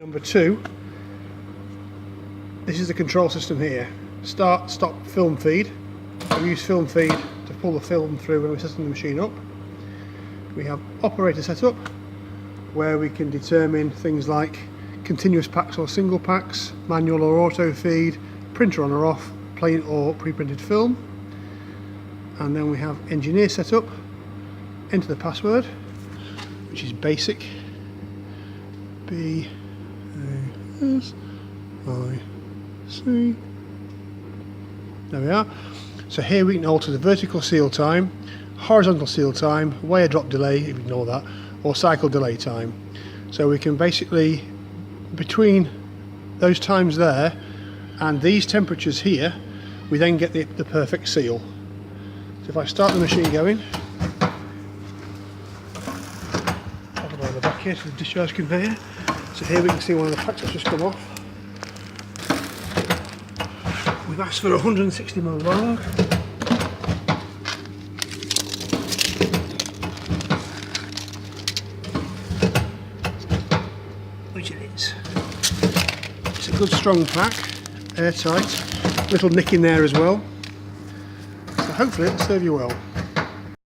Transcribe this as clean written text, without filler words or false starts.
Number 2, this is the control system here. Start, stop, film feed. We use film feed to pull the film through when we're setting the machine up. We have operator setup, where we can determine things like continuous packs or single packs, manual or auto feed, printer on or off, plain or pre-printed film. And then we have engineer setup, enter the password, which is basic, B-A-S-I-C. There we are. So here we can alter the vertical seal time, horizontal seal time, wire drop delay, if you ignore that, or cycle delay time. So we can basically, between those times there and these temperatures here, we then get the perfect seal. So if I start the machine going, I'll go on the back here to the discharge conveyor. So here we can see one of the packs that's just come off. We've asked for 160 mil long. Which it is. It's a good strong pack, airtight, little nick in there as well. So hopefully it'll serve you well.